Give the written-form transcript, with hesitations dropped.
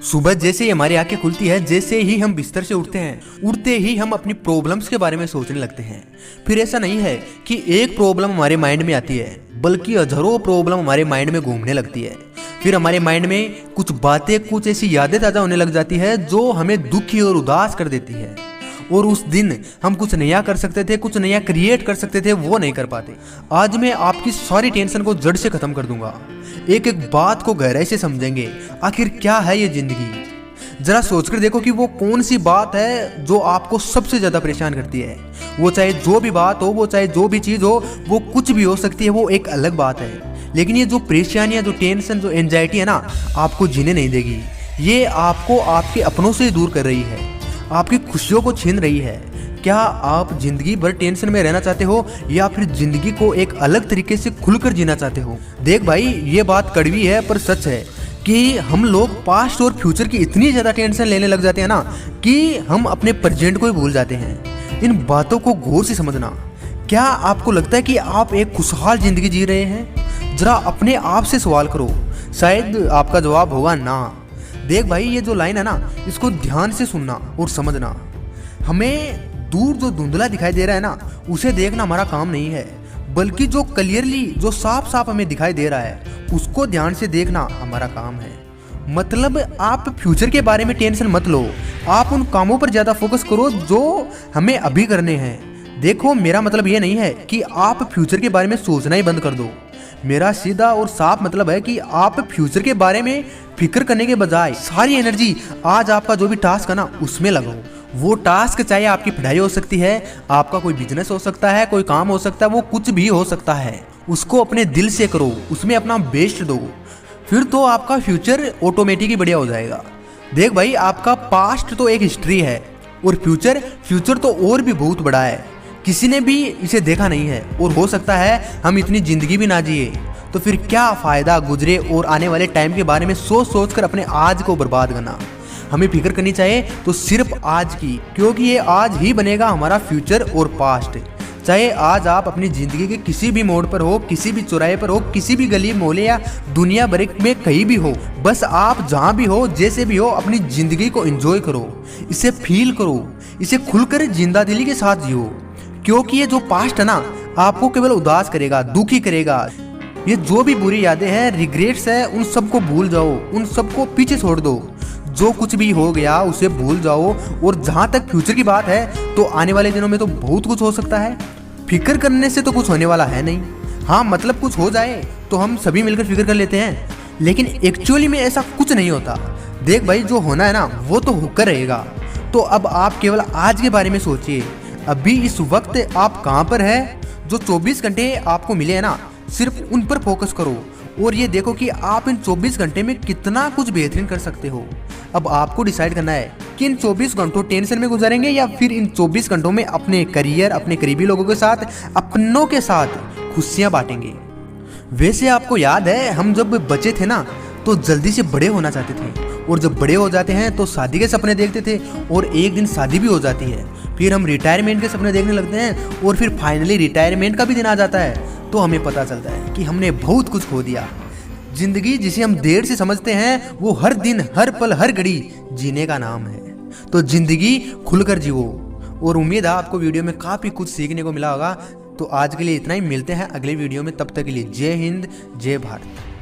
सुबह जैसे ही हमारी आंखें खुलती है, जैसे ही हम बिस्तर से उठते हैं, उठते ही हम अपनी प्रॉब्लम्स के बारे में सोचने लगते हैं। फिर ऐसा नहीं है कि एक प्रॉब्लम हमारे माइंड में आती है, बल्कि हजारों प्रॉब्लम हमारे माइंड में घूमने लगती है। फिर हमारे माइंड में कुछ बातें, कुछ ऐसी यादें ताज़ा होने लग जाती है जो हमें दुखी और उदास कर देती है। और उस दिन हम कुछ नया कर सकते थे, कुछ नया क्रिएट कर सकते थे, वो नहीं कर पाते। आज मैं आपकी सारी टेंशन को जड़ से खत्म कर दूंगा। एक एक बात को गहराई से समझेंगे। आखिर क्या है ये जिंदगी? जरा सोचकर देखो कि वो कौन सी बात है जो आपको सबसे ज्यादा परेशान करती है। वो चाहे जो भी बात हो, वो चाहे जो भी चीज हो, वो कुछ भी हो सकती है, वो एक अलग बात है। लेकिन ये जो परेशानियां, जो टेंशन, जो एंजाइटी है ना, आपको जीने नहीं देगी। ये आपको आपके अपनों से दूर कर रही है, आपकी खुशियों को छीन रही है। क्या आप जिंदगी भर टेंशन में रहना चाहते हो, या फिर जिंदगी को एक अलग तरीके से खुलकर जीना चाहते हो? देख भाई, ये बात कड़वी है पर सच है कि हम लोग पास्ट और फ्यूचर की इतनी ज़्यादा टेंशन लेने लग जाते हैं ना, कि हम अपने प्रेजेंट को ही भूल जाते हैं। इन बातों को गौर से समझना। क्या आपको लगता है कि आप एक खुशहाल जिंदगी जी रहे हैं? जरा अपने आप से सवाल करो। शायद आपका जवाब होगा ना। देख भाई, ये जो लाइन है ना, इसको ध्यान से सुनना और समझना। हमें दूर जो धुंधला दिखाई दे रहा है ना, उसे देखना हमारा काम नहीं है, बल्कि जो क्लियरली, जो साफ साफ हमें दिखाई दे रहा है, उसको ध्यान से देखना हमारा काम है। मतलब आप फ्यूचर के बारे में टेंशन मत लो, आप उन कामों पर ज़्यादा फोकस करो जो हमें अभी करने हैं। देखो, मेरा मतलब ये नहीं है कि आप फ्यूचर के बारे में सोचना ही बंद कर दो। मेरा सीधा और साफ मतलब है कि आप फ्यूचर के बारे में फिक्र करने के बजाय सारी एनर्जी आज आपका जो भी टास्क है ना, उसमें लगाओ। वो टास्क चाहे आपकी पढ़ाई हो सकती है, आपका कोई बिजनेस हो सकता है, कोई काम हो सकता है, वो कुछ भी हो सकता है। उसको अपने दिल से करो, उसमें अपना बेस्ट दो। फिर तो आपका फ्यूचर ऑटोमेटिक ही बढ़िया हो जाएगा। देख भाई, आपका पास्ट तो एक हिस्ट्री है, और फ्यूचर तो और भी बहुत बड़ा है। किसी ने भी इसे देखा नहीं है, और हो सकता है हम इतनी जिंदगी भी ना जिए। तो फिर क्या फ़ायदा गुजरे और आने वाले टाइम के बारे में सोच कर अपने आज को बर्बाद करना। हमें फिक्र करनी चाहिए तो सिर्फ आज की, क्योंकि ये आज ही बनेगा हमारा फ्यूचर और पास्ट। चाहे आज आप अपनी ज़िंदगी के किसी भी मोड़ पर हो, किसी भी चौराहे पर हो, किसी भी गली मोहल्ले या दुनिया भर में कहीं भी हो, बस आप जहाँ भी हो, जैसे भी हो, अपनी ज़िंदगी को एंजॉय करो, इसे फील करो, इसे खुलकर जिंदा दिली के साथ जियो। क्योंकि ये जो पास्ट है ना, आपको केवल उदास करेगा, दुखी करेगा। ये जो भी बुरी यादें हैं, रिग्रेट्स है, उन सबको भूल जाओ, उन सबको पीछे छोड़ दो। जो कुछ भी हो गया उसे भूल जाओ। और जहाँ तक फ्यूचर की बात है, तो आने वाले दिनों में तो बहुत कुछ हो सकता है। फिक्र करने से तो कुछ होने वाला है नहीं। हाँ, मतलब कुछ हो जाए तो हम सभी मिलकर फिक्र कर लेते हैं, लेकिन एक्चुअली में ऐसा कुछ नहीं होता। देख भाई, जो होना है ना, वो तो होकर रहेगा। तो अब आप केवल आज के बारे में सोचिए। अभी इस वक्त आप कहाँ पर है? जो 24 घंटे आपको मिले हैं ना, सिर्फ उन पर फोकस करो, और ये देखो कि आप इन 24 घंटे में कितना कुछ बेहतरीन कर सकते हो। अब आपको डिसाइड करना है कि इन 24 घंटों टेंशन में गुजारेंगे, या फिर इन 24 घंटों में अपने करियर, अपने करीबी लोगों के साथ, अपनों के साथ खुशियाँ बांटेंगे। वैसे आपको याद है, हम जब बच्चे थे ना, तो जल्दी से बड़े होना चाहते थे, और जब बड़े हो जाते हैं तो शादी के सपने देखते थे, और एक दिन शादी भी हो जाती है। फिर हम रिटायरमेंट के सपने देखने लगते हैं, और फिर फाइनली रिटायरमेंट का भी दिन आ जाता है, तो हमें पता चलता है कि हमने बहुत कुछ खो दिया। जिंदगी जिसे हम देर से समझते हैं, वो हर दिन, हर पल, हर घड़ी जीने का नाम है। तो जिंदगी खुलकर जियो। और उम्मीद है आपको वीडियो में काफ़ी कुछ सीखने को मिला होगा। तो आज के लिए इतना ही, मिलते हैं अगले वीडियो में। तब तक के लिए जय हिंद, जय भारत।